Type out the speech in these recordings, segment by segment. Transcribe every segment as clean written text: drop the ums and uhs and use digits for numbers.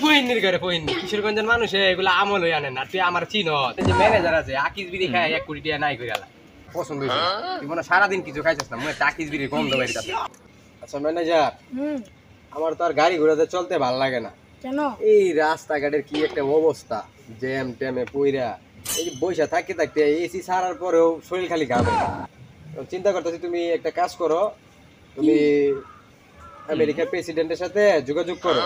ফহিনীর ঘরে ফহিনী কিশোরগঞ্জের মানুষ এগুলো আমল হয়ে আনে না তুই আমার চিন যে ম্যানেজার আছে আকিস বিড়ি খায় 1 কোটি টাকা নাই করে আলা পছন্দ হয়েছে তুই মনে সারাদিন কিছু খাইছিস না মনে আকিস বিড়ির গন্ধ বাইরে আছে। আচ্ছা ম্যানেজার আমার তো আর গাড়ি ঘোড়াতে চলতে ভালো লাগে না কেন? এই রাস্তাঘাটের কি একটা অবস্থা জ্যাম ট্যামে পইরা এই বৈশা থাকতে থাকতে এসি ছাড়ার পরেও শরীর খালি ঘামে। চিন্তা করতেছি তুমি একটা কাজ করো, তুমি আমেরিকার প্রেসিডেন্টের সাথে যোগাযোগ করো,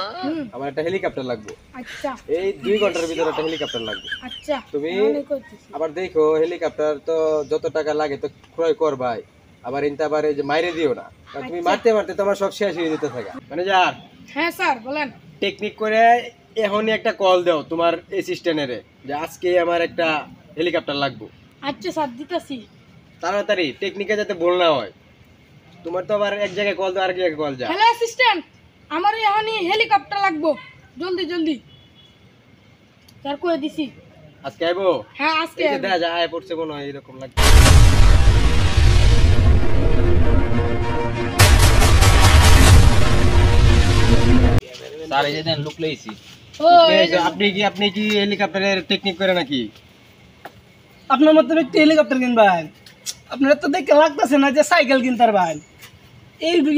আমার একটা হেলিকপ্টার লাগবে। আচ্ছা এই 2 ঘন্টার ভিতরে একটা হেলিকপ্টার লাগবে। আচ্ছা তুমি মনে করতেছি। আবার দেখো হেলিকপ্টার তো যত টাকা লাগে তো ক্রয় করবাই, আবার ইনতে আবার এই যে মাইরে দিও না, কারণ তুমি মারতে মারতে তোমার সব শেষ হয়ে যেতে থাকে। ম্যানেজার হ্যাঁ স্যার বলেন। টেকনিক করে এখনই একটা কল দাও তোমার অ্যাসিস্ট্যান্টেরে যে আজকে আমার একটা হেলিকপ্টার লাগবে। আচ্ছা স্যার দিতেছি। তাড়াতাড়ি টেকনিকে যাতে ভুল না হয়, তোমার তো আবার এক জায়গায় কল দাও আর এক জায়গায় কল যায়। হ্যালো অ্যাসিস্ট্যান্ট, আমার এখনই হেলিকপ্টার লাগবে, জলদি জলদি। স্যার কই দিছি। আজকে আইবো? হ্যাঁ আজকে এই যে দেখা যায় আয় পড়ছে কোন এরকম লাগে। স্যার এই যে দেন লুক লইছি। আপনি কি হেলিকপ্টারের টেকনিক করে নাকি? আপনার মতো একটি হেলিকপ্টার কিনবেন, আপনার তো দেখতে লাগতেছে না যে সাইকেল কিনতে পারবেন।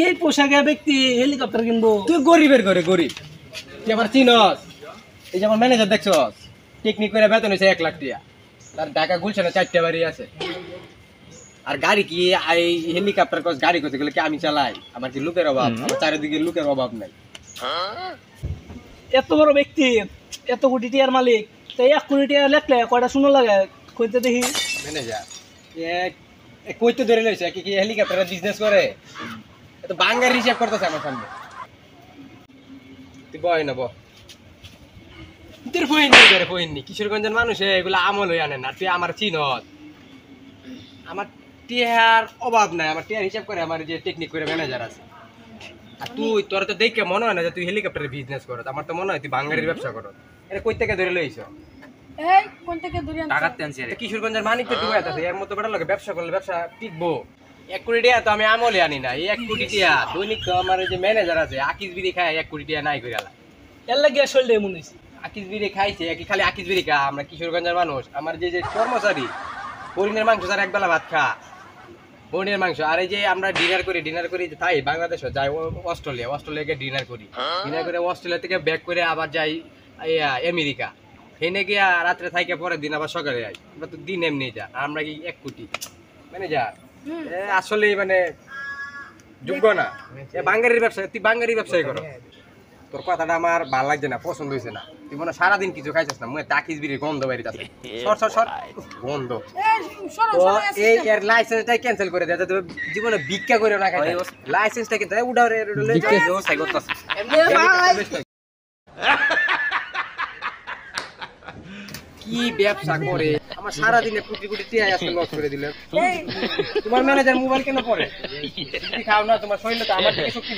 এই পোশাকে ব্যক্তি হেলিকপ্টার কিনবো? তুই গরিবের ঘরে গরিব, তুই আমার চিনস। এই যে আমার ম্যানেজার দেখছস, টেকনিক করে বেতন হয়েছে 1 লাখ টাকা, তার ঢাকা গুলশানে 4টা বাড়ি আছে। আর গাড়ি কি এই হেলিকপ্টার কস গাড়ি করতে গেলে কি আমি চালাই? আমার কি লোকের অভাব? আমার চারিদিকে লোকের অভাব নাই। এত বড় ব্যক্তি, এত কোটি টাকার মালিক, তাই 1 কোটি টাকা লেখলে কয়টা শুনো লাগে কইতে দেখি। ম্যানেজার কইতে ধরে লইছে কি হেলিকপ্টারের বিজনেস করে? এত বাঙ্গার হিসাব করতেছে আমার সামনে। তুই বয় না তোর ফহিনী কিশোরগঞ্জের মানুষ এগুলো আমল হয়ে আনে না, তুই আমার চিনত। আমার টিয়ার অভাব নাই, আমার টিয়ার হিসাব করে আমার যে টেকনিক করে ম্যানেজার আছে। আর তোর তো দেখে মনে হয় না যে তুই হেলিকপ্টারের বিজনেস করত, আমার তো মনে হয় তুই বাঙ্গারির ব্যবসা করত। এটা কই থেকে ধরে লইছ? এই কোন থেকে দূরে আনছো? টাকা তেনছি রে। কিশোরগঞ্জের মানিক তো ডুবে আছে, এর মতো বেটা লোকে ব্যবসা করলে ব্যবসা টিকবো। 1 কোটি টাকা তো আমি আমলে আনি না, এই 1 কোটি টাকা দৈনিক তো আমার যে ম্যানেজার আছে আকিস বিড়ি খায় 1 কোটি টাকা নাই করে আলা। এর লাগে শরীরে মনে হয়েছে আকিস বিড়ি খাইছে কি খালি আকিস বিড়ি খা? আমরা কিশোরগঞ্জের মানুষ, আমার যে কর্মচারী হরিণের মাংস তার একবেলা ভাত খা, হরিণের মাংস। আর এই যে আমরা ডিনার করি তাই বাংলাদেশে যাই অস্ট্রেলিয়া গিয়ে ডিনার করে অস্ট্রেলিয়া থেকে ব্যাক করে আবার যাই আমেরিকা, হেনে গিয়া রাত্রে থাইকে পরের দিন আবার সকালে যাই। আমরা তো দিন এমনি যা, আমরা কি 1 কোটি ম্যানেজার আসলে মানে যোগ্য না। বাঙ্গারির ব্যবসা, তুই বাঙ্গারির ব্যবসায় করো। তোর কথাটা আমার ভালো লাগছে না, পছন্দ হয়েছে না। তুই মনে সারাদিন কিছু খাইছিস না, মনে তাকিস বিড়ির গন্ধ বাইরে আছে, সর গন্ধ। এই শোনো তো শোনো এই এর লাইসেন্সটাই ক্যান্সেল করে দেয়, যাতে জীবনে ভিক্ষা করে না খাই। লাইসেন্সটা কিন্তু উড়াও রে ব্যবস্থা করতেছে। কি ব্যবসা করে আমার সারাদিনে কোটি কোটি টিয়া আজকে লস করে দিলে। তোমার ম্যানেজার মোবাইল কেন পড়ে? খাও না তোমার শরীরে তো আমার থেকে শক্তি